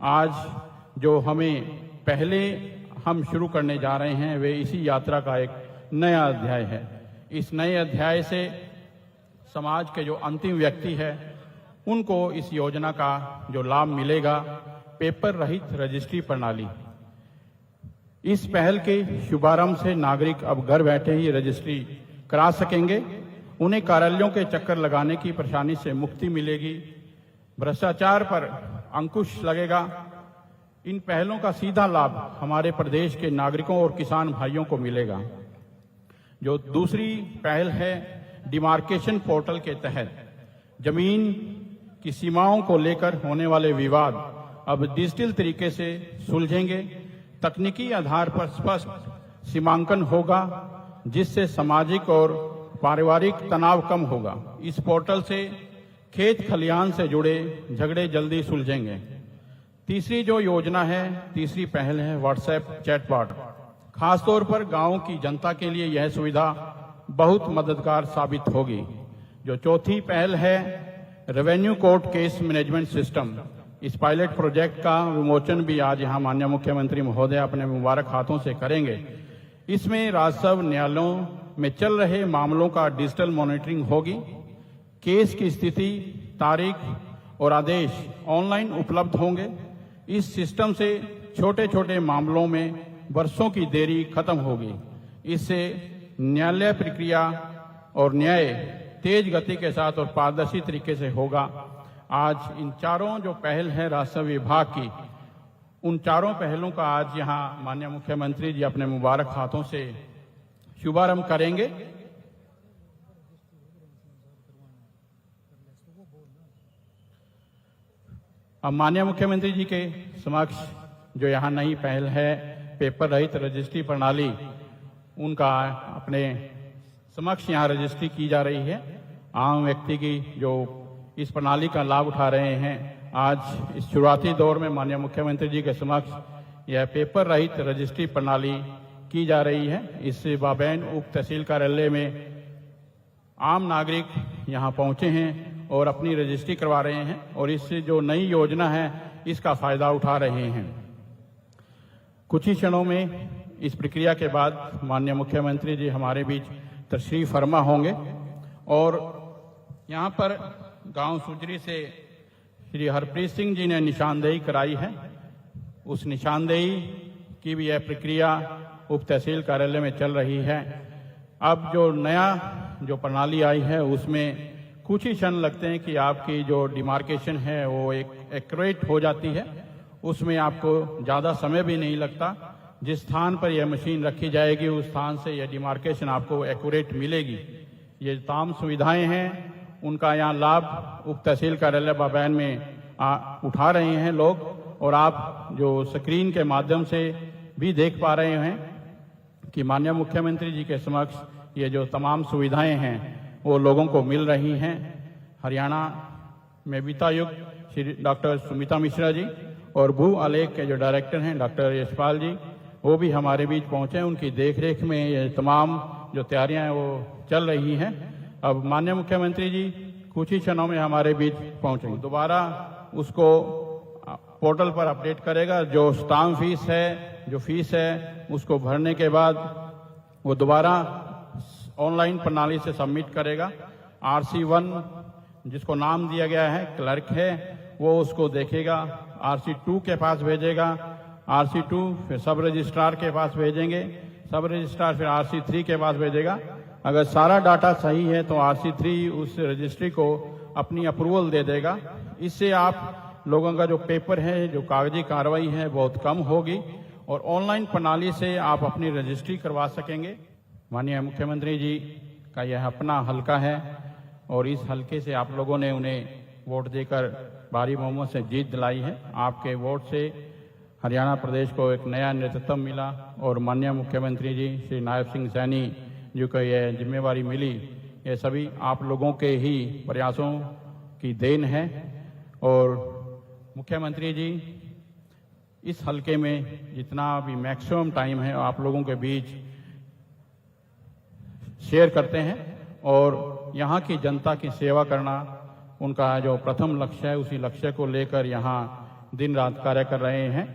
आज जो हमें पहले हम शुरू करने जा रहे हैं वे इसी यात्रा का एक नया अध्याय है। इस नए अध्याय से समाज के जो अंतिम व्यक्ति है उनको इस योजना का जो लाभ मिलेगा, पेपर रहित रजिस्ट्री प्रणाली। इस पहल के शुभारंभ से नागरिक अब घर बैठे ही रजिस्ट्री करा सकेंगे। उन्हें कार्यालयों के चक्कर लगाने की परेशानी से मुक्ति मिलेगी, भ्रष्टाचार पर अंकुश लगेगा। इन पहलों का सीधा लाभ हमारे प्रदेश के नागरिकों और किसान भाइयों को मिलेगा। जो दूसरी पहल है, डिमार्केशन पोर्टल के तहत जमीन की सीमाओं को लेकर होने वाले विवाद अब डिजिटल तरीके से सुलझेंगे। तकनीकी आधार पर स्पष्ट सीमांकन होगा, जिससे सामाजिक और पारिवारिक तनाव कम होगा। इस पोर्टल से खेत खलिहान से जुड़े झगड़े जल्दी सुलझेंगे। तीसरी जो योजना है, तीसरी पहल है व्हाट्सएप चैटबॉट। खासतौर पर गांव की जनता के लिए यह सुविधा बहुत मददगार साबित होगी। जो चौथी पहल है, revenue court case management system. इस पायलट प्रोजेक्ट का विमोचन भी आज यहाँ माननीय मुख्यमंत्री महोदय अपने मुबारक हाथों से करेंगे। इसमें राजस्व न्यायालयों में चल रहे मामलों का डिजिटल मॉनिटरिंग होगी। केस की स्थिति, तारीख और आदेश ऑनलाइन उपलब्ध होंगे। इस सिस्टम से छोटे छोटे मामलों में वर्षों की देरी खत्म होगी। इससे न्यायालय प्रक्रिया और न्याय तेज गति के साथ और पारदर्शी तरीके से होगा। आज इन चारों जो पहल है राजस्व विभाग की, उन चारों पहलों का आज यहाँ माननीय मुख्यमंत्री जी अपने मुबारक हाथों से शुभारंभ करेंगे। अब माननीय मुख्यमंत्री जी के समक्ष जो यहाँ नई पहल है, पेपर रहित रजिस्ट्री प्रणाली, उनका अपने समक्ष यहाँ रजिस्ट्री की जा रही है। आम व्यक्ति की जो इस प्रणाली का लाभ उठा रहे हैं, आज इस शुरुआती दौर में माननीय मुख्यमंत्री जी के समक्ष यह पेपर रहित रजिस्ट्री प्रणाली की जा रही है। इस बाबैन उप तहसील कार्यालय में आम नागरिक यहाँ पहुंचे हैं और अपनी रजिस्ट्री करवा रहे हैं और इससे जो नई योजना है इसका फायदा उठा रहे हैं। कुछ ही क्षणों में इस प्रक्रिया के बाद माननीय मुख्यमंत्री जी हमारे बीच तशरीफ फरमा होंगे और यहाँ पर गांव सुजरी से श्री हरप्रीत सिंह जी ने निशानदेही कराई है। उस निशानदेही की भी यह प्रक्रिया उप तहसील कार्यालय में चल रही है। अब जो नया जो प्रणाली आई है उसमें कुछ ही क्षण लगते हैं कि आपकी जो डिमार्केशन है वो एक एक्यूरेट हो जाती है। उसमें आपको ज़्यादा समय भी नहीं लगता। जिस स्थान पर यह मशीन रखी जाएगी उस स्थान से यह डिमार्केशन आपको एक्यूरेट मिलेगी। ये तमाम सुविधाएं हैं, उनका यहाँ लाभ उप तहसील कार्यालय बाबैन में उठा रहे हैं लोग और आप जो स्क्रीन के माध्यम से भी देख पा रहे हैं कि माननीय मुख्यमंत्री जी के समक्ष ये जो तमाम सुविधाएं हैं वो लोगों को मिल रही हैं। हरियाणा में वित्तायुक्त श्री डॉक्टर सुमिता मिश्रा जी और भू आलेख के जो डायरेक्टर हैं डॉक्टर यशपाल जी, वो भी हमारे बीच पहुंचे। उनकी देखरेख में ये तमाम जो तैयारियां हैं वो चल रही हैं। अब माननीय मुख्यमंत्री जी कुछ ही क्षणों में हमारे बीच पहुंचेंगे। दोबारा उसको पोर्टल पर अपडेट करेगा। जो स्टाम्प फीस है, जो फीस है, उसको भरने के बाद वो दोबारा ऑनलाइन प्रणाली से सबमिट करेगा। RC1 जिसको नाम दिया गया है क्लर्क है, वो उसको देखेगा, RC2 के पास भेजेगा, RC2 फिर सब रजिस्ट्रार के पास भेजेंगे, सब रजिस्ट्रार फिर RC3 के पास भेजेगा। अगर सारा डाटा सही है तो RC3 उस रजिस्ट्री को अपनी अप्रूवल दे देगा। इससे आप लोगों का जो पेपर है, जो कागजी कार्रवाई है, बहुत कम होगी और ऑनलाइन प्रणाली से आप अपनी रजिस्ट्री करवा सकेंगे। माननीय मुख्यमंत्री जी का यह अपना हल्का है और इस हल्के से आप लोगों ने उन्हें वोट देकर भारी बहुमत से जीत दिलाई है। आपके वोट से हरियाणा प्रदेश को एक नया नेतृत्व मिला और माननीय मुख्यमंत्री जी श्री नायब सिंह सैनी जी को यह जिम्मेवारी मिली, ये सभी आप लोगों के ही प्रयासों की देन है। और मुख्यमंत्री जी इस हल्के में जितना भी मैक्सिमम टाइम है आप लोगों के बीच शेयर करते हैं और यहाँ की जनता की सेवा करना उनका जो प्रथम लक्ष्य है, उसी लक्ष्य को लेकर यहाँ दिन रात कार्य कर रहे हैं।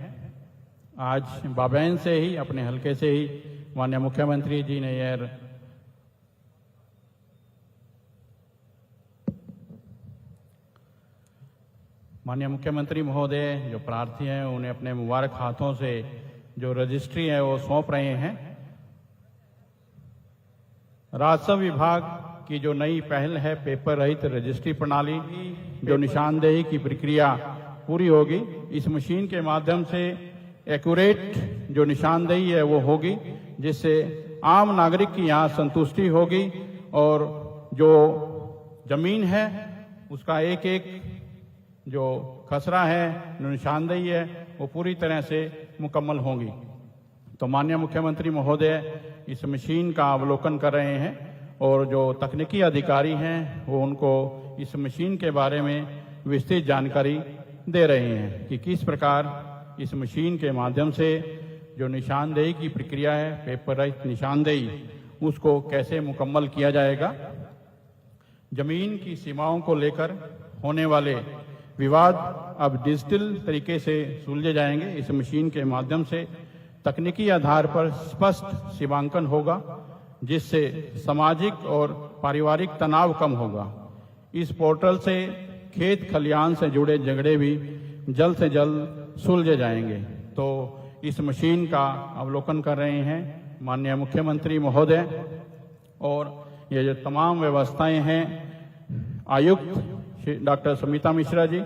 आज बाबैन से ही, अपने हलके से ही माननीय मुख्यमंत्री जी ने यह माननीय मुख्यमंत्री महोदय जो प्रार्थी हैं उन्हें अपने मुबारक हाथों से जो रजिस्ट्री है वो सौंप रहे हैं। राजस्व विभाग की जो नई पहल है पेपर रहित रजिस्ट्री प्रणाली, जो निशानदेही की प्रक्रिया पूरी होगी, इस मशीन के माध्यम से एक्यूरेट जो निशानदेही है वो होगी, जिससे आम नागरिक की यहाँ संतुष्टि होगी और जो जमीन है उसका एक एक जो खसरा है, जो निशानदेही है, वो पूरी तरह से मुकम्मल होंगी। तो माननीय मुख्यमंत्री महोदय इस मशीन का अवलोकन कर रहे हैं और जो तकनीकी अधिकारी हैं वो उनको इस मशीन के बारे में विस्तृत जानकारी दे रहे हैं कि किस प्रकार इस मशीन के माध्यम से जो निशानदेही की प्रक्रिया है, पेपर रहित निशानदेही, उसको कैसे मुकम्मल किया जाएगा। जमीन की सीमाओं को लेकर होने वाले विवाद अब डिजिटल तरीके से सुलझे जाएंगे। इस मशीन के माध्यम से तकनीकी आधार पर स्पष्ट सीमांकन होगा, जिससे सामाजिक और पारिवारिक तनाव कम होगा। इस पोर्टल से खेत खलियान से जुड़े झगड़े भी जल्द से जल्द सुलझे जाएंगे। तो इस मशीन का अवलोकन कर रहे हैं माननीय मुख्यमंत्री महोदय, और ये जो तमाम व्यवस्थाएं हैं, आयुक्त डॉक्टर सुमिता मिश्रा जी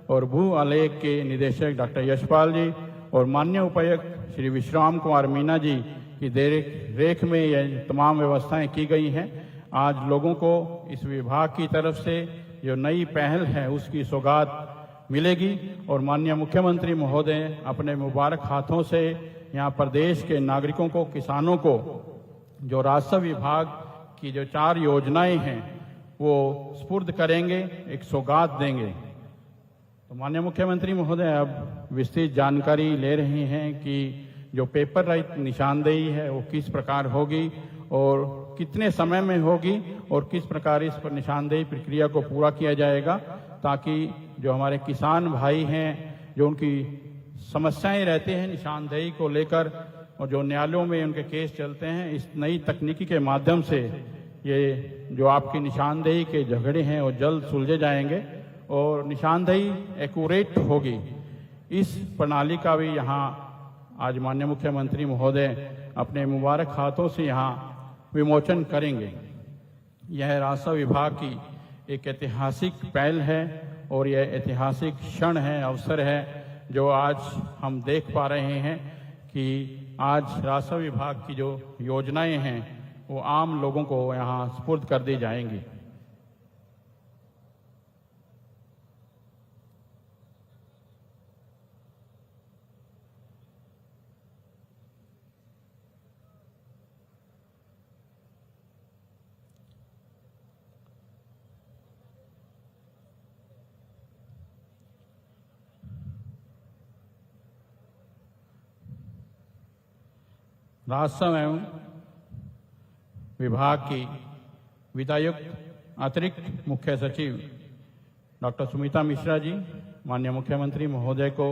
और भू आलेख के निदेशक डॉक्टर यशपाल जी और माननीय उपायुक्त श्री विश्राम कुमार मीना जी की देख रेख में यह तमाम व्यवस्थाएं की गई हैं। आज लोगों को इस विभाग की तरफ से जो नई पहल है उसकी सौगात मिलेगी और माननीय मुख्यमंत्री महोदय अपने मुबारक हाथों से यहाँ प्रदेश के नागरिकों को, किसानों को जो राजस्व विभाग की जो 4 योजनाएं हैं वो स्पुर्द करेंगे, एक सौगात देंगे। तो माननीय मुख्यमंत्री महोदय अब विस्तृत जानकारी ले रहे हैं कि जो पेपर रहित निशानदेही है वो किस प्रकार होगी और कितने समय में होगी और किस प्रकार इस पर निशानदेही प्रक्रिया को पूरा किया जाएगा, ताकि जो हमारे किसान भाई हैं, जो उनकी समस्याएं रहती हैं निशानदेही को लेकर और जो न्यायालयों में उनके केस चलते हैं, इस नई तकनीकी के माध्यम से ये जो आपकी निशानदेही के झगड़े हैं वो जल्द सुलझे जाएंगे और निशानदेही एक्यूरेट होगी। इस प्रणाली का भी यहाँ आज माननीय मुख्यमंत्री महोदय अपने मुबारक हाथों से यहाँ विमोचन करेंगे। यह राजस्व विभाग की एक ऐतिहासिक पहल है और यह ऐतिहासिक क्षण है, अवसर है, जो आज हम देख पा रहे हैं कि आज राजस्व विभाग की जो योजनाएं हैं वो आम लोगों को यहाँ सुपुर्द कर दी जाएंगी। राजस्व एवं विभाग की विधायुक्त अतिरिक्त मुख्य सचिव डॉक्टर सुमिता मिश्रा जी माननीय मुख्यमंत्री महोदय को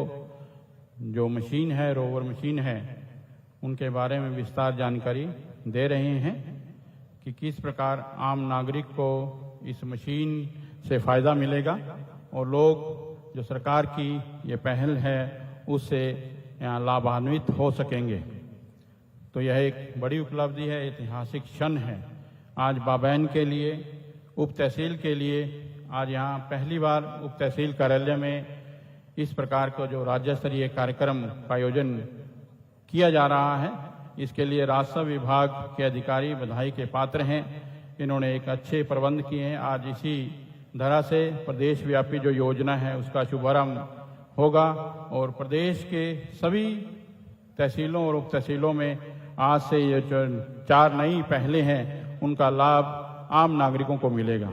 जो मशीन है, रोवर मशीन है, उनके बारे में विस्तार जानकारी दे रहे हैं कि किस प्रकार आम नागरिक को इस मशीन से फायदा मिलेगा और लोग जो सरकार की ये पहल है उससे यहाँ लाभान्वित हो सकेंगे। तो यह एक बड़ी उपलब्धि है, ऐतिहासिक क्षण है। आज बाबैन के लिए, उप तहसील के लिए आज यहाँ पहली बार उप तहसील कार्यालय में इस प्रकार का जो राज्य स्तरीय कार्यक्रम का आयोजन किया जा रहा है, इसके लिए राजस्व विभाग के अधिकारी बधाई के पात्र हैं। इन्होंने एक अच्छे प्रबंध किए हैं। आज इसी धरा से प्रदेश व्यापी जो योजना है उसका शुभारंभ होगा और प्रदेश के सभी तहसीलों और उप तहसीलों में आज से ये जो 4 नई पहलें हैं उनका लाभ आम नागरिकों को मिलेगा।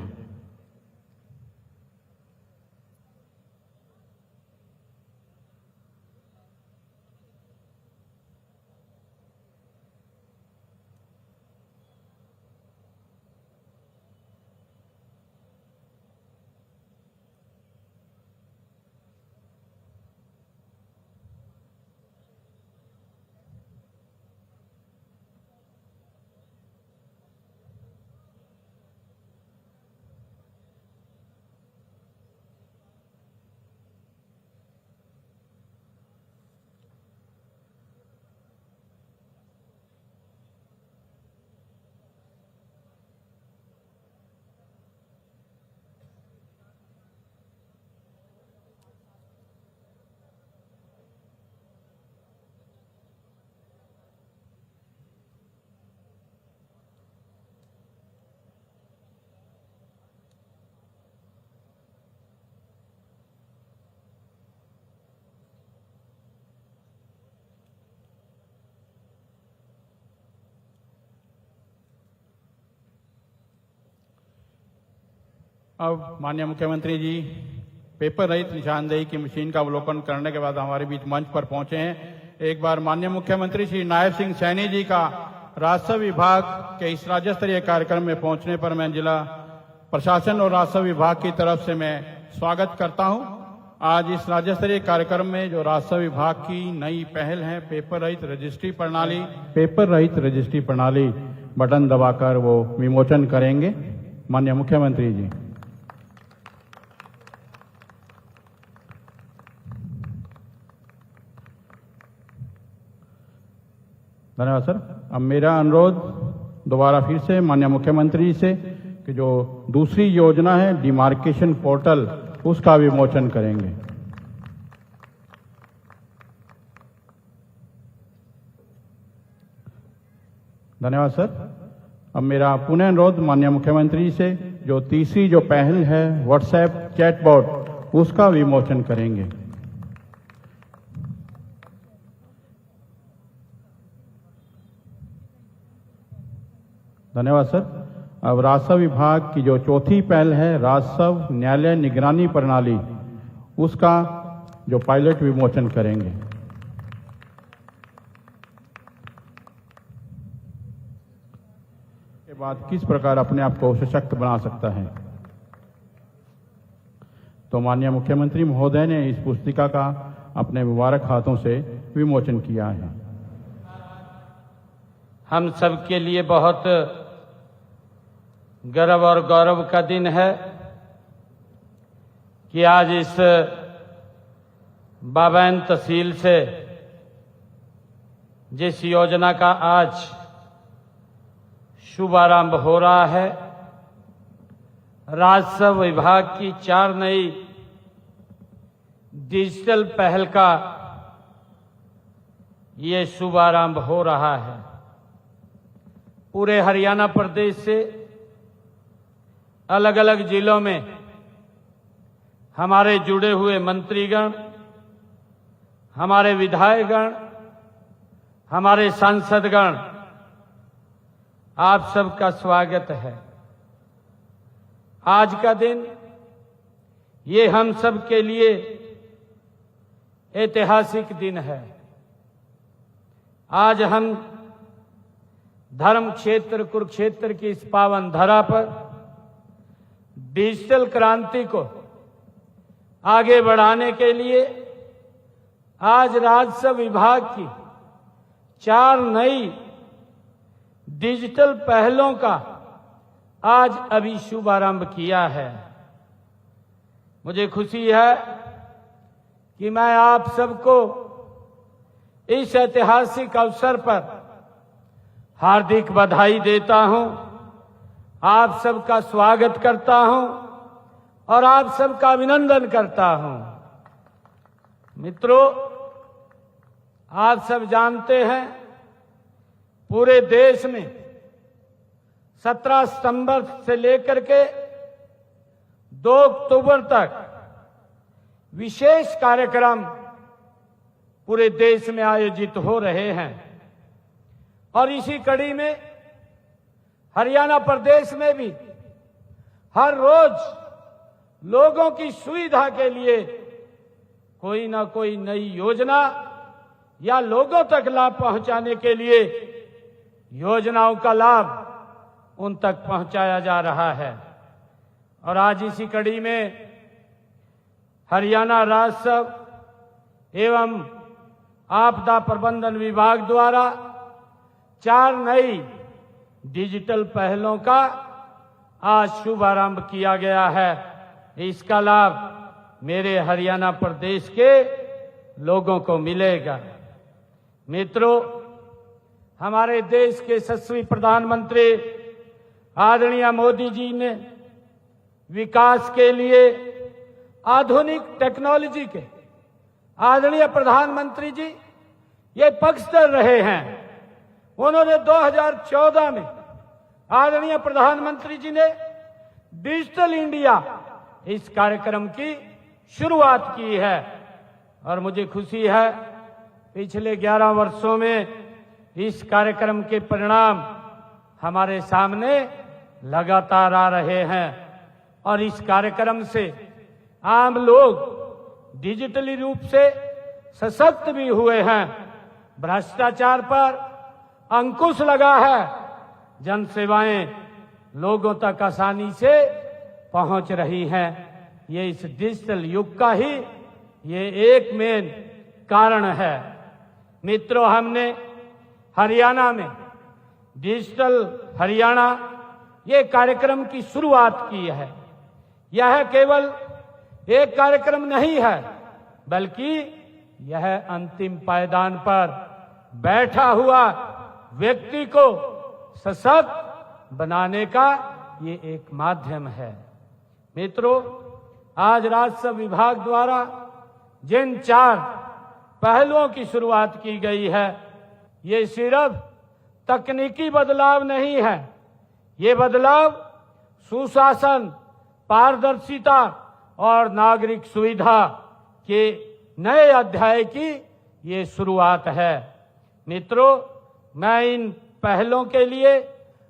अब माननीय मुख्यमंत्री जी पेपर रहित निशानदेही की मशीन का अवलोकन करने के बाद हमारे बीच मंच पर पहुंचे हैं। एक बार माननीय मुख्यमंत्री श्री नायब सिंह सैनी जी का राजस्व विभाग के इस राज्य स्तरीय कार्यक्रम में पहुंचने पर मैं जिला प्रशासन और राजस्व विभाग की तरफ से मैं स्वागत करता हूं। आज इस राज्य स्तरीय कार्यक्रम में जो राजस्व विभाग की नई पहल है पेपर रहित रजिस्ट्री प्रणाली बटन दबाकर वो विमोचन करेंगे। माननीय मुख्यमंत्री जी। धन्यवाद सर। अब मेरा अनुरोध दोबारा फिर से माननीय मुख्यमंत्री से कि जो दूसरी योजना है डिमार्केशन पोर्टल उसका विमोचन करेंगे। धन्यवाद सर। अब मेरा पुनः अनुरोध माननीय मुख्यमंत्री से जो तीसरी जो पहल है व्हाट्सएप चैटबॉट उसका विमोचन करेंगे। धन्यवाद सर। अब राजस्व विभाग की जो चौथी पहल है राजस्व न्यायालय निगरानी प्रणाली उसका जो पायलट विमोचन करेंगे। के बाद किस प्रकार अपने आप को सशक्त बना सकता है। तो माननीय मुख्यमंत्री महोदय ने इस पुस्तिका का अपने मुबारक हाथों से विमोचन किया है। हम सब के लिए बहुत गर्व और गौरव का दिन है कि आज इस बाबैन तहसील से जिस योजना का आज शुभारंभ हो रहा है, राजस्व विभाग की 4 नई डिजिटल पहल का ये शुभारंभ हो रहा है। पूरे हरियाणा प्रदेश से अलग अलग जिलों में हमारे जुड़े हुए मंत्रीगण, हमारे विधायकगण, हमारे सांसदगण, आप सबका स्वागत है। आज का दिन ये हम सब के लिए ऐतिहासिक दिन है। आज हम धर्म क्षेत्र कुरुक्षेत्र की इस पावन धरा पर डिजिटल क्रांति को आगे बढ़ाने के लिए आज राजस्व विभाग की 4 नई डिजिटल पहलों का आज अभी शुभारंभ किया है। मुझे खुशी है कि मैं आप सबको इस ऐतिहासिक अवसर पर हार्दिक बधाई देता हूं, आप सबका स्वागत करता हूं और आप सबका अभिनंदन करता हूं। मित्रों, आप सब जानते हैं पूरे देश में 17 सितंबर से लेकर के 2 अक्टूबर तक विशेष कार्यक्रम पूरे देश में आयोजित हो रहे हैं और इसी कड़ी में हरियाणा प्रदेश में भी हर रोज लोगों की सुविधा के लिए कोई ना कोई नई योजना या लोगों तक लाभ पहुंचाने के लिए योजनाओं का लाभ उन तक पहुंचाया जा रहा है। और आज इसी कड़ी में हरियाणा राजस्व एवं आपदा प्रबंधन विभाग द्वारा 4 नई डिजिटल पहलों का आज शुभारंभ किया गया है। इसका लाभ मेरे हरियाणा प्रदेश के लोगों को मिलेगा। मित्रों, हमारे देश के यशस्वी प्रधानमंत्री आदरणीय मोदी जी ने विकास के लिए आधुनिक टेक्नोलॉजी के आदरणीय प्रधानमंत्री जी ये पक्षधर रहे हैं। उन्होंने 2014 में आदरणीय प्रधानमंत्री जी ने डिजिटल इंडिया इस कार्यक्रम की शुरुआत की है और मुझे खुशी है पिछले 11 वर्षों में इस कार्यक्रम के परिणाम हमारे सामने लगातार आ रहे हैं और इस कार्यक्रम से आम लोग डिजिटली रूप से सशक्त भी हुए हैं। भ्रष्टाचार पर अंकुश लगा है। जन सेवाएं लोगों तक आसानी से पहुंच रही हैं। ये इस डिजिटल युग का ही ये एक मेन कारण है। मित्रों, हमने हरियाणा में डिजिटल हरियाणा ये कार्यक्रम की शुरुआत की है। यह केवल एक कार्यक्रम नहीं है, बल्कि यह अंतिम पायदान पर बैठा हुआ व्यक्ति को सशक्त बनाने का ये एक माध्यम है। मित्रों, आज राजस्व विभाग द्वारा जिन 4 पहलुओं की शुरुआत की गई है, ये सिर्फ तकनीकी बदलाव नहीं है। ये बदलाव सुशासन, पारदर्शिता और नागरिक सुविधा के नए अध्याय की ये शुरुआत है। मित्रों, मैं इन पहलों के लिए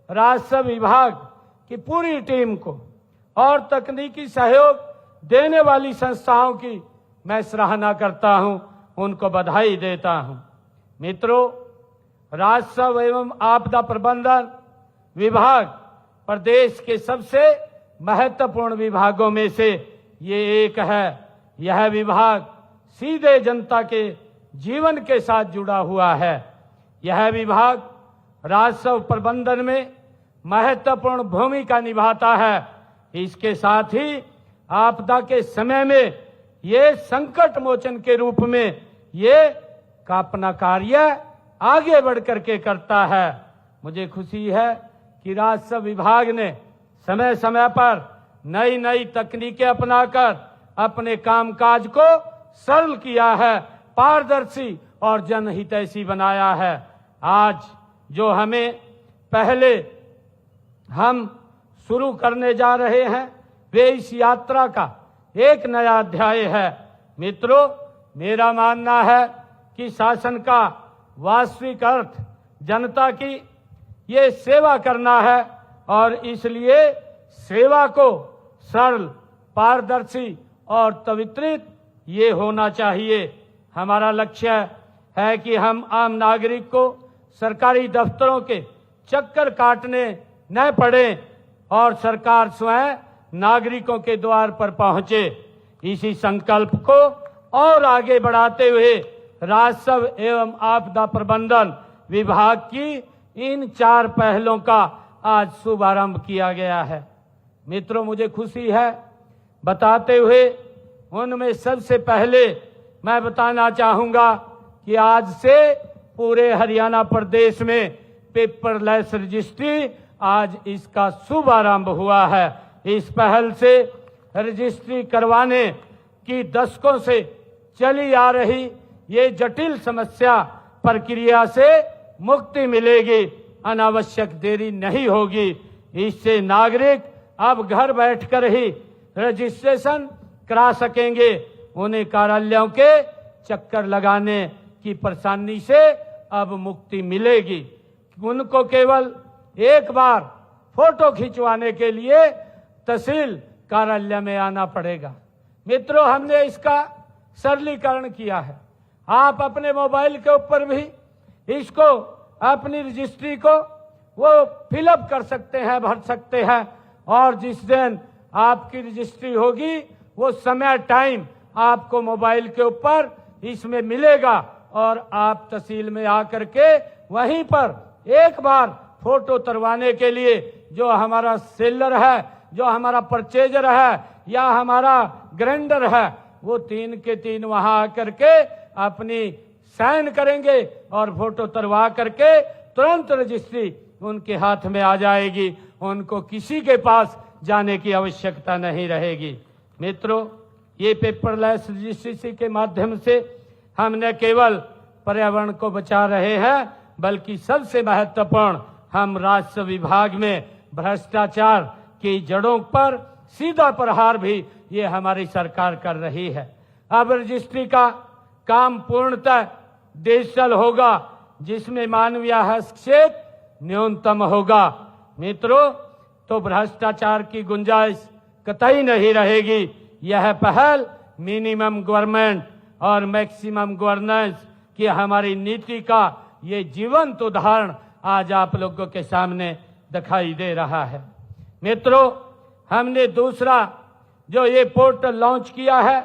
राजस्व विभाग की पूरी टीम को और तकनीकी सहयोग देने वाली संस्थाओं की मैं सराहना करता हूं, उनको बधाई देता हूं। मित्रों, राजस्व एवं आपदा प्रबंधन विभाग प्रदेश के सबसे महत्वपूर्ण विभागों में से ये एक है। यह विभाग सीधे जनता के जीवन के साथ जुड़ा हुआ है। यह विभाग राजस्व प्रबंधन में महत्वपूर्ण भूमिका निभाता है। इसके साथ ही आपदा के समय में ये संकट मोचन के रूप में ये अपना कार्य आगे बढ़ करके करता है। मुझे खुशी है कि राजस्व विभाग ने समय समय पर नई नई तकनीकें अपनाकर अपने कामकाज को सरल किया है, पारदर्शी और जनहितैषी बनाया है। आज जो हमें पहले हम शुरू करने जा रहे हैं, वे इस यात्रा का एक नया अध्याय है। मित्रों, मेरा मानना है कि शासन का वास्तविक अर्थ जनता की ये सेवा करना है और इसलिए सेवा को सरल, पारदर्शी और त्वरित ये होना चाहिए। हमारा लक्ष्य है कि हम आम नागरिक को सरकारी दफ्तरों के चक्कर काटने न पड़े और सरकार स्वयं नागरिकों के द्वार पर पहुंचे। इसी संकल्प को और आगे बढ़ाते हुए राजस्व एवं आपदा प्रबंधन विभाग की इन 4 पहलों का आज शुभारंभ किया गया है। मित्रों, मुझे खुशी है बताते हुए, उनमें सबसे पहले मैं बताना चाहूंगा कि आज से पूरे हरियाणा प्रदेश में पेपरलेस रजिस्ट्री आज इसका शुभारंभ हुआ है। इस पहल से रजिस्ट्री करवाने की दशकों से चली आ रही ये जटिल समस्या प्रक्रिया से मुक्ति मिलेगी, अनावश्यक देरी नहीं होगी। इससे नागरिक अब घर बैठकर ही रजिस्ट्रेशन करा सकेंगे। उन्हें कार्यालयों के चक्कर लगाने की परेशानी से अब मुक्ति मिलेगी। उनको केवल एक बार फोटो खिंचवाने के लिए तहसील कार्यालय में आना पड़ेगा। मित्रों, हमने इसका सरलीकरण किया है। आप अपने मोबाइल के ऊपर भी इसको, अपनी रजिस्ट्री को वो फिलअप कर सकते हैं, भर सकते हैं और जिस दिन आपकी रजिस्ट्री होगी वो समय, टाइम आपको मोबाइल के ऊपर इसमें मिलेगा और आप तहसील में आकर के वहीं पर एक बार फोटो उतरवाने के लिए जो हमारा सेलर है, जो हमारा परचेजर है या हमारा ग्राइंडर है, वो 3 के 3 वहां आकर के अपनी साइन करेंगे और फोटो उतरवा करके तुरंत रजिस्ट्री उनके हाथ में आ जाएगी। उनको किसी के पास जाने की आवश्यकता नहीं रहेगी। मित्रों, ये पेपरलेस रजिस्ट्री के माध्यम से हम न केवल पर्यावरण को बचा रहे हैं, बल्कि सबसे महत्वपूर्ण, हम राजस्व विभाग में भ्रष्टाचार की जड़ों पर सीधा प्रहार भी ये हमारी सरकार कर रही है। अब रजिस्ट्री का काम पूर्णतः डिजिटल होगा, जिसमें मानवीय हस्तक्षेप न्यूनतम होगा। मित्रों, तो भ्रष्टाचार की गुंजाइश कतई नहीं रहेगी। यह पहल मिनिमम गवर्नमेंट और मैक्सिमम गवर्नेंस की हमारी नीति का ये जीवंत उदाहरण आज आप लोगों के सामने दिखाई दे रहा है। मित्रों, हमने दूसरा जो ये पोर्टल लॉन्च किया है,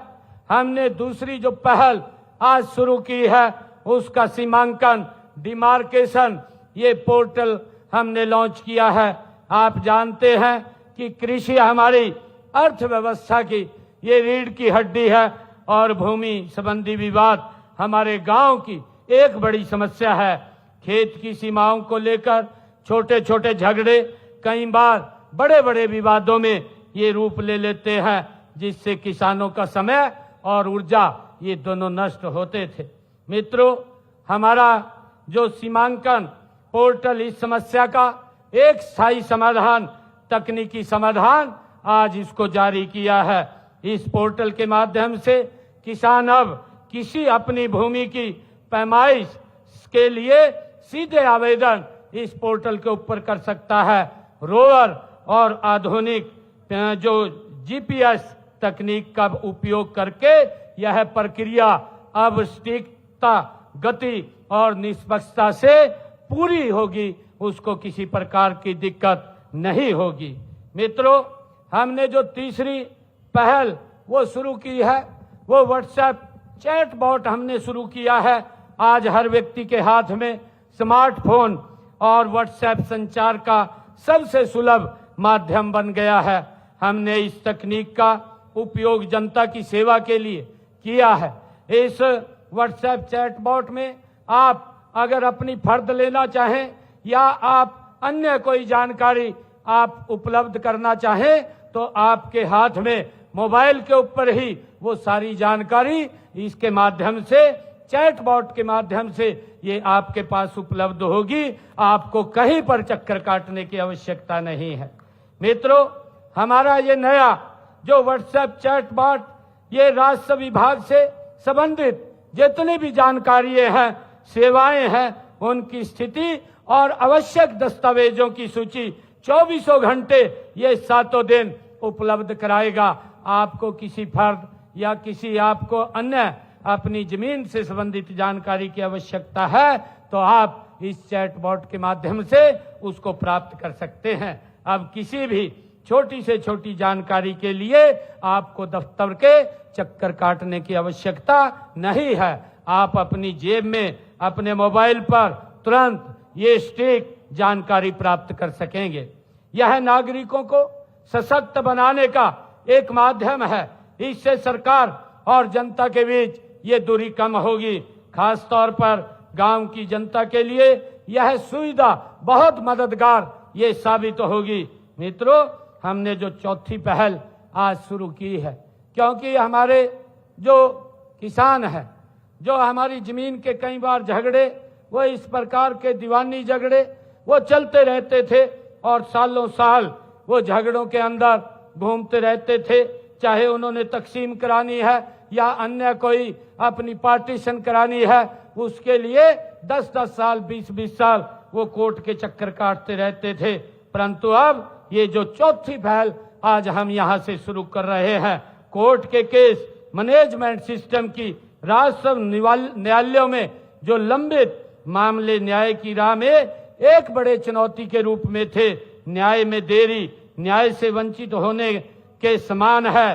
हमने दूसरी जो पहल आज शुरू की है उसका सीमांकन, डिमार्केशन, ये पोर्टल हमने लॉन्च किया है। आप जानते हैं कि कृषि हमारी अर्थव्यवस्था की ये रीढ़ की हड्डी है और भूमि संबंधी विवाद हमारे गांव की एक बड़ी समस्या है। खेत की सीमाओं को लेकर छोटे छोटे झगड़े कई बार बड़े बड़े विवादों में ये रूप ले लेते हैं, जिससे किसानों का समय और ऊर्जा ये दोनों नष्ट होते थे। मित्रों, हमारा जो सीमांकन पोर्टल इस समस्या का एक स्थायी समाधान, तकनीकी समाधान आज इसको जारी किया है। इस पोर्टल के माध्यम से किसान अब किसी अपनी भूमि की पैमाइश के लिए सीधे आवेदन इस पोर्टल के ऊपर कर सकता है। रोवर और आधुनिक जो जीपीएस तकनीक का उपयोग करके यह प्रक्रिया अब सटीकता, गति और निष्पक्षता से पूरी होगी, उसको किसी प्रकार की दिक्कत नहीं होगी। मित्रों, हमने जो तीसरी पहल वो शुरू की है, वो व्हाट्सएप चैट बॉट हमने शुरू किया है। आज हर व्यक्ति के हाथ में स्मार्टफोन और व्हाट्सएप संचार का सबसे सुलभ माध्यम बन गया है। हमने इस तकनीक का उपयोग जनता की सेवा के लिए किया है। इस व्हाट्सएप चैट बॉट में आप अगर अपनी फर्द लेना चाहें या आप अन्य कोई जानकारी आप उपलब्ध करना चाहें तो आपके हाथ में मोबाइल के ऊपर ही वो सारी जानकारी इसके माध्यम से, चैट बॉट के माध्यम से ये आपके पास उपलब्ध होगी। आपको कहीं पर चक्कर काटने की आवश्यकता नहीं है। मित्रों, हमारा ये नया जो व्हाट्सएप चैट बॉट ये राजस्व विभाग से संबंधित जितनी भी जानकारियां हैं, सेवाएं हैं, उनकी स्थिति और आवश्यक दस्तावेजों की सूची 24 घंटे ये 7 दिन उपलब्ध कराएगा। आपको किसी फर्द या किसी आपको अन्य अपनी जमीन से संबंधित जानकारी की आवश्यकता है तो आप इस चैट बॉट के माध्यम से उसको प्राप्त कर सकते हैं। अब किसी भी छोटी से छोटी जानकारी के लिए आपको दफ्तर के चक्कर काटने की आवश्यकता नहीं है। आप अपनी जेब में अपने मोबाइल पर तुरंत ये सटीक जानकारी प्राप्त कर सकेंगे। यह नागरिकों को सशक्त बनाने का एक माध्यम है। इससे सरकार और जनता के बीच ये दूरी कम होगी। खास तौर पर गांव की जनता के लिए यह सुविधा बहुत मददगार ये साबित होगी। मित्रों, हमने जो चौथी पहल आज शुरू की है, क्योंकि हमारे जो किसान हैं, जो हमारी जमीन के कई बार झगड़े, वो इस प्रकार के दीवानी झगड़े वो चलते रहते थे और सालों साल वो झगड़ों के अंदर घूमते रहते थे। चाहे उन्होंने तकसीम करानी है या अन्य कोई अपनी पार्टीशन करानी है, उसके लिए 10-10 साल, 20-20 साल वो कोर्ट के चक्कर काटते रहते थे। परंतु अब ये जो चौथी पहल आज हम यहाँ से शुरू कर रहे हैं, कोर्ट के केस मैनेजमेंट सिस्टम की राजस्व न्यायालयों में जो लंबित मामले न्याय की राह में एक बड़े चुनौती के रूप में थे, न्याय में देरी न्याय से वंचित होने के समान है।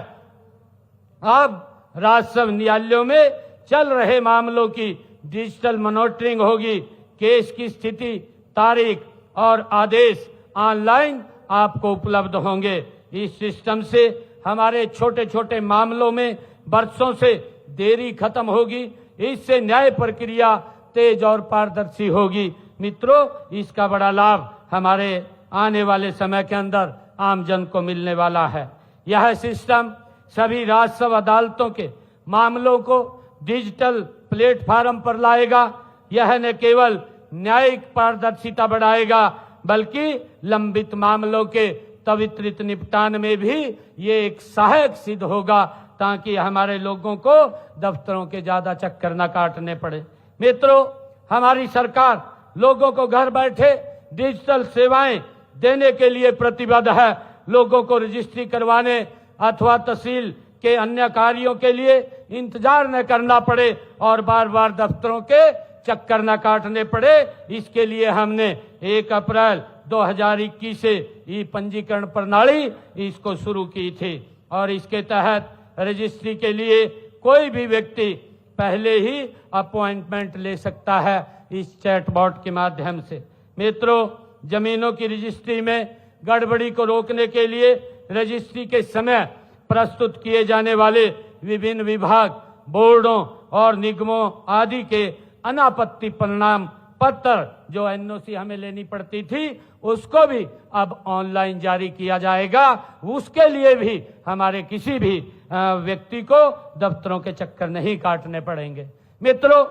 अब राजस्व न्यायालयों में चल रहे मामलों की डिजिटल मॉनिटरिंग होगी। केस की स्थिति, तारीख और आदेश ऑनलाइन आपको उपलब्ध होंगे। इस सिस्टम से हमारे छोटे छोटे मामलों में बरसों से देरी खत्म होगी। इससे न्याय प्रक्रिया तेज और पारदर्शी होगी। मित्रों, इसका बड़ा लाभ हमारे आने वाले समय के अंदर आमजन को मिलने वाला है। यह सिस्टम सभी राजस्व अदालतों के मामलों को डिजिटल प्लेटफार्म पर लाएगा। यह न केवल न्यायिक पारदर्शिता बढ़ाएगा बल्कि लंबित मामलों के त्वरित निपटान में भी ये एक सहायक सिद्ध होगा, ताकि हमारे लोगों को दफ्तरों के ज्यादा चक्कर न काटने पड़े। मित्रों, हमारी सरकार लोगों को घर बैठे डिजिटल सेवाएं देने के लिए प्रतिबद्ध है। लोगों को रजिस्ट्री करवाने, अथवा तहसील के अन्य कार्यों के लिए इंतजार न करना पड़े और बार बार दफ्तरों के चक्कर न काटने पड़े, इसके लिए हमने 1 अप्रैल 2021 से ई पंजीकरण प्रणाली इसको शुरू की थी और इसके तहत रजिस्ट्री के लिए कोई भी व्यक्ति पहले ही अपॉइंटमेंट ले सकता है इस चैटबॉट के माध्यम से। मित्रों, जमीनों की रजिस्ट्री में गड़बड़ी को रोकने के लिए रजिस्ट्री के समय प्रस्तुत किए जाने वाले विभिन्न विभाग, बोर्डों और निगमों आदि के अनापत्ति परिणाम पत्र जो एनओसी हमें लेनी पड़ती थी, उसको भी अब ऑनलाइन जारी किया जाएगा। उसके लिए भी हमारे किसी भी व्यक्ति को दफ्तरों के चक्कर नहीं काटने पड़ेंगे। मित्रों,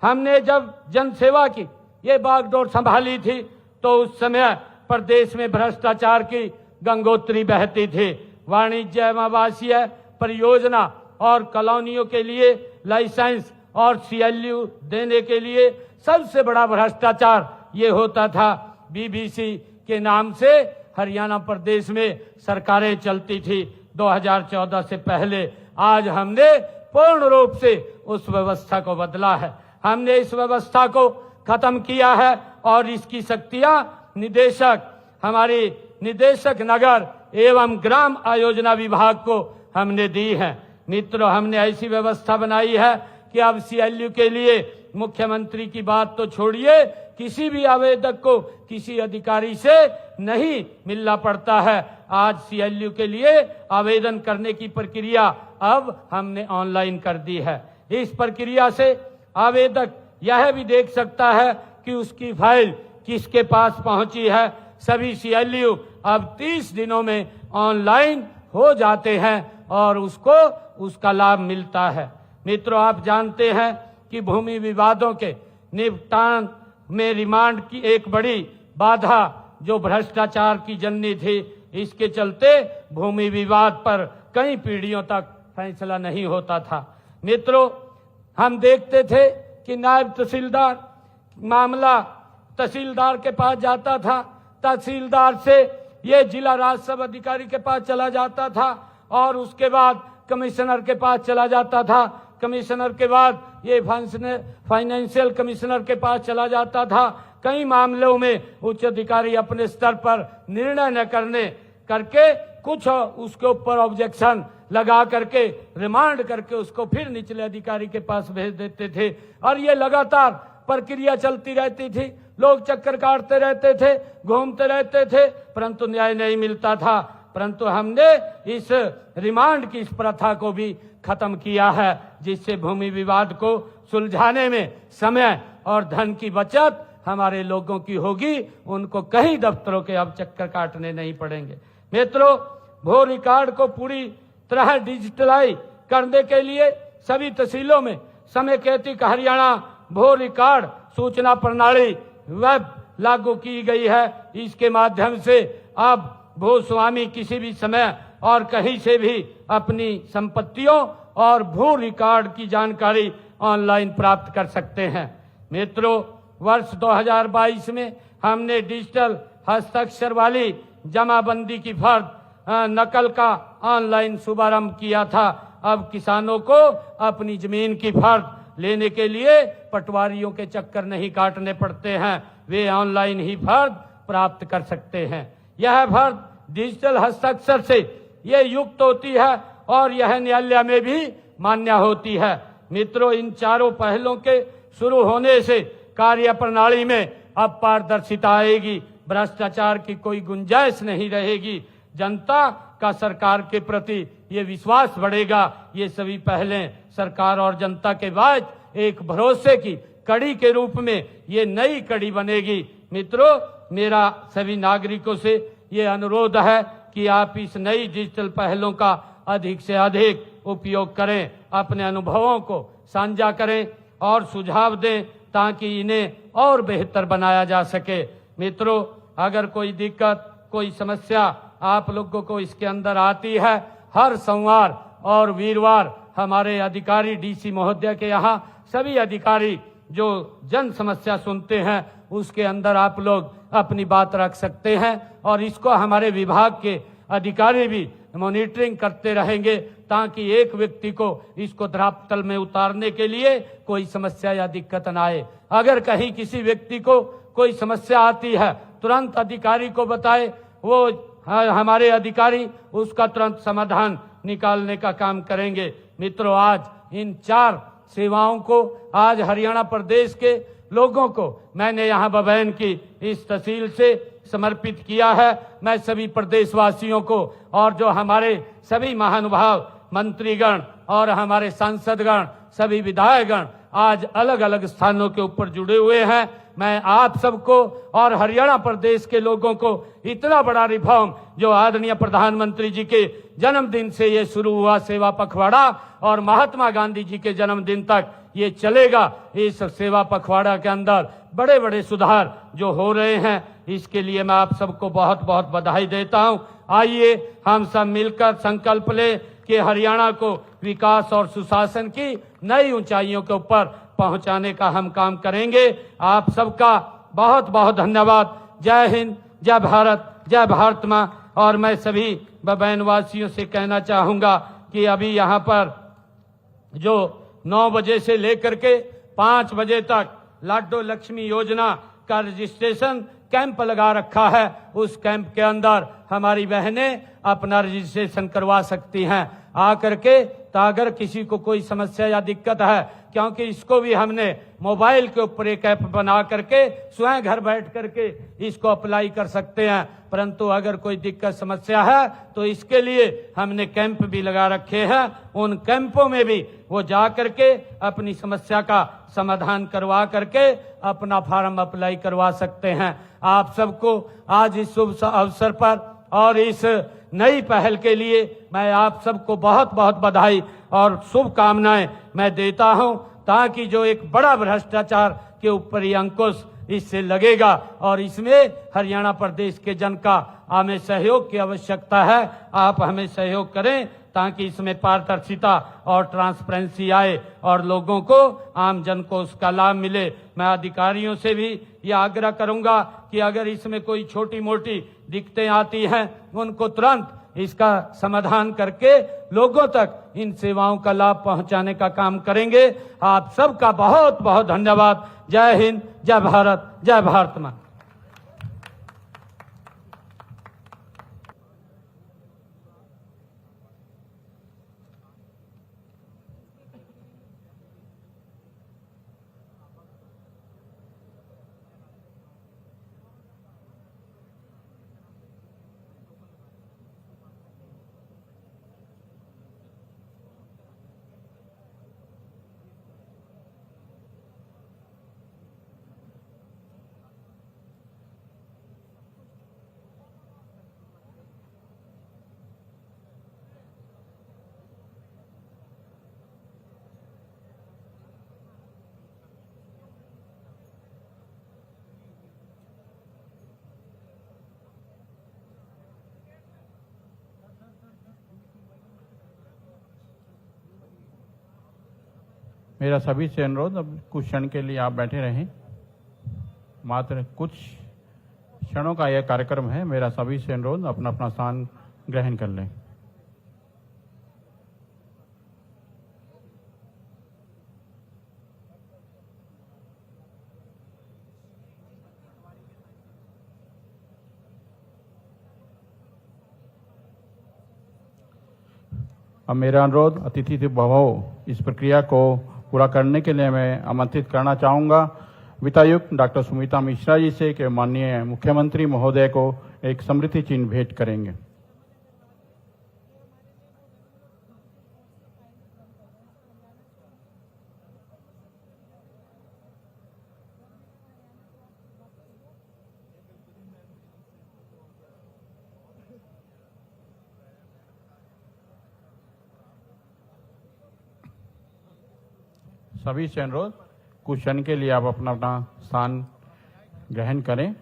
हमने जब जनसेवा की ये बागडोर संभाली थी तो उस समय प्रदेश में भ्रष्टाचार की गंगोत्री बहती थी। वाणिज्य एवं आवासीय परियोजना और कॉलोनियों के लिए लाइसेंस और सीएलयू देने के लिए सबसे बड़ा भ्रष्टाचार ये होता था। बीबीसी के नाम से हरियाणा प्रदेश में सरकारें चलती थी 2014 से पहले। आज हमने पूर्ण रूप से उस व्यवस्था को बदला है। हमने इस व्यवस्था को खत्म किया है और इसकी शक्तियां हमारी निदेशक नगर एवं ग्राम आयोजना विभाग को हमने दी है। मित्रों, हमने ऐसी व्यवस्था बनाई है कि अब सीएलयू के लिए मुख्यमंत्री की बात तो छोड़िए, किसी भी आवेदक को किसी अधिकारी से नहीं मिलना पड़ता है। आज सीएलयू के लिए आवेदन करने की प्रक्रिया अब हमने ऑनलाइन कर दी है। इस प्रक्रिया से आवेदक यह भी देख सकता है कि उसकी फाइल किसके पास पहुंची है। सभी सीएलयू अब 30 दिनों में ऑनलाइन हो जाते हैं और उसको उसका लाभ मिलता है। मित्रों, आप जानते हैं कि भूमि विवादों के निपटान में रिमांड की एक बड़ी बाधा जो भ्रष्टाचार की जननी थी, इसके चलते भूमि विवाद पर कई पीढ़ियों तक फैसला नहीं होता था। मित्रों, हम देखते थे कि नायब तहसीलदार मामला तहसीलदार के पास जाता था, तहसीलदार से ये जिला राजस्व अधिकारी के पास चला जाता था और उसके बाद कमिश्नर के पास चला जाता था। कमिश्नर के बाद ये फाइनेंशियल कमिश्नर के पास चला जाता था। कई मामलों में उच्च अधिकारी अपने स्तर पर निर्णय न करके कुछ उसके ऊपर ऑब्जेक्शन लगा करके रिमांड करके उसको फिर निचले अधिकारी के पास भेज देते थे और ये लगातार प्रक्रिया चलती रहती थी। लोग चक्कर काटते रहते थे, घूमते रहते थे, परंतु न्याय नहीं मिलता था। परंतु हमने इस रिमांड की इस प्रथा को भी खत्म किया है, जिससे भूमि विवाद को सुलझाने में समय और धन की बचत हमारे लोगों की होगी। उनको कहीं दफ्तरों के अब चक्कर काटने नहीं पड़ेंगे। मित्रों, भू रिकॉर्ड को पूरी तरह डिजिटलाइज करने के लिए सभी तहसीलों में समेकित हरियाणा भू रिकॉर्ड सूचना प्रणाली वेब लागू की गई है। इसके माध्यम से अब भूस्वामी किसी भी समय और कहीं से भी अपनी संपत्तियों और भू रिकॉर्ड की जानकारी ऑनलाइन प्राप्त कर सकते हैं। मित्रों, वर्ष 2022 में हमने डिजिटल हस्ताक्षर वाली जमाबंदी की फर्द नकल का ऑनलाइन शुभारंभ किया था। अब किसानों को अपनी जमीन की फर्द लेने के लिए पटवारियों के चक्कर नहीं काटने पड़ते हैं, वे ऑनलाइन ही फर्द प्राप्त कर सकते हैं। यह फर्द डिजिटल हस्ताक्षर से ये युक्त होती है और यह न्यायालय में भी मान्य होती है। मित्रों, इन चारों पहलों के शुरू होने से कार्य प्रणाली में अब पारदर्शिता आएगी, भ्रष्टाचार की कोई गुंजाइश नहीं रहेगी, जनता का सरकार के प्रति ये विश्वास बढ़ेगा। ये सभी पहलें सरकार और जनता के बाद एक भरोसे की कड़ी के रूप में ये नई कड़ी बनेगी। मित्रों, मेरा सभी नागरिकों से ये अनुरोध है कि आप इस नई डिजिटल पहलों का अधिक से अधिक उपयोग करें, अपने अनुभवों को साझा करें और सुझाव दें ताकि इन्हें और बेहतर बनाया जा सके। मित्रों, अगर कोई दिक्कत, कोई समस्या आप लोगों को इसके अंदर आती है, हर सोमवार और वीरवार हमारे अधिकारी डीसी महोदय के यहाँ सभी अधिकारी जो जन समस्या सुनते हैं उसके अंदर आप लोग अपनी बात रख सकते हैं और इसको हमारे विभाग के अधिकारी भी मॉनिटरिंग करते रहेंगे ताकि एक व्यक्ति को इसको धरातल में उतारने के लिए कोई समस्या या दिक्कत न आए। अगर कहीं किसी व्यक्ति को कोई समस्या आती है तुरंत अधिकारी को बताए, वो हमारे अधिकारी उसका तुरंत समाधान निकालने का काम करेंगे। मित्रों, आज इन 4 सेवाओं को आज हरियाणा प्रदेश के लोगों को मैंने यहाँ बबैन की इस तहसील से समर्पित किया है। मैं सभी प्रदेशवासियों को और जो हमारे सभी महानुभाव मंत्रीगण और हमारे सांसदगण, सभी विधायकगण आज अलग अलग स्थानों के ऊपर जुड़े हुए हैं, मैं आप सबको और हरियाणा प्रदेश के लोगों को इतना बड़ा रिफॉर्म जो आदरणीय प्रधानमंत्री जी के जन्मदिन से ये शुरू हुआ सेवा पखवाड़ा और महात्मा गांधी जी के जन्मदिन तक ये चलेगा, इस सेवा पखवाड़ा के अंदर बड़े बड़े सुधार जो हो रहे हैं, इसके लिए मैं आप सबको बहुत बहुत बधाई देता हूं। आइए हम सब मिलकर संकल्प ले कि हरियाणा को विकास और सुशासन की नई ऊंचाइयों के ऊपर पहुंचाने का हम काम करेंगे। आप सबका बहुत बहुत धन्यवाद। जय हिंद, जय भारत, जय भारत माँ। और मैं सभी बबैन वासियों से कहना चाहूंगा कि अभी यहाँ पर जो 9 बजे से लेकर के 5 बजे तक लाडो लक्ष्मी योजना का रजिस्ट्रेशन कैंप लगा रखा है, उस कैंप के अंदर हमारी बहनें अपना रजिस्ट्रेशन करवा सकती हैं आकर के। तो अगर किसी को कोई समस्या या दिक्कत है, क्योंकि इसको भी हमने मोबाइल के ऊपर एक ऐप बना करके स्वयं घर बैठ करके इसको अप्लाई कर सकते हैं, परंतु अगर कोई दिक्कत समस्या है तो इसके लिए हमने कैंप भी लगा रखे हैं। उन कैंपों में भी वो जा करके अपनी समस्या का समाधान करवा करके अपना फॉर्म अप्लाई करवा सकते हैं। आप सबको आज इस शुभ अवसर पर और इस नई पहल के लिए मैं आप सबको बहुत बहुत बधाई और शुभकामनाएं मैं देता हूं, ताकि जो एक बड़ा भ्रष्टाचार के ऊपर ये अंकुश इससे लगेगा और इसमें हरियाणा प्रदेश के जन का हमें सहयोग की आवश्यकता है। आप हमें सहयोग करें ताकि इसमें पारदर्शिता और ट्रांसपेरेंसी आए और लोगों को, आम जन को उसका लाभ मिले। मैं अधिकारियों से भी ये आग्रह करूंगा कि अगर इसमें कोई छोटी मोटी दिक्कतें आती हैं उनको तुरंत इसका समाधान करके लोगों तक इन सेवाओं का लाभ पहुंचाने का काम करेंगे। आप सबका बहुत बहुत धन्यवाद। जय हिंद, जय भारत, जय भारत मां। मेरा सभी से अनुरोध, अब कुछ क्षण के लिए आप बैठे रहें। मात्र कुछ क्षणों का यह कार्यक्रम है। मेरा सभी से अनुरोध, अपना अपना स्थान ग्रहण कर लें। अब मेरा अनुरोध, अतिथि देवो भव, इस प्रक्रिया को पूरा करने के लिए मैं आमंत्रित करना चाहूँगा वित्तायुक्त डॉक्टर सुमिता मिश्रा जी से कि माननीय मुख्यमंत्री महोदय को एक स्मृति चिन्ह भेंट करेंगे। सभी से अनुरोध, कुछ क्षण के लिए आप अपना अपना स्थान ग्रहण करें।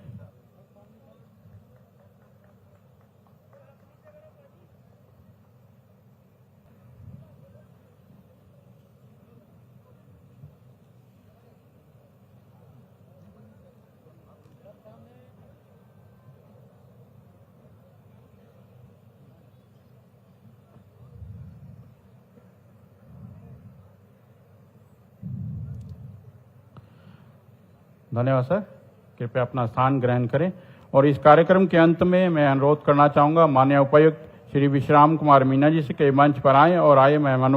धन्यवाद सर। कृपया अपना स्थान ग्रहण करें। और इस कार्यक्रम के अंत में मैं अनुरोध करना चाहूंगा माननीय उपायुक्त श्री विश्राम कुमार मीना जी से कि मंच पर आएं और आए मेहमानों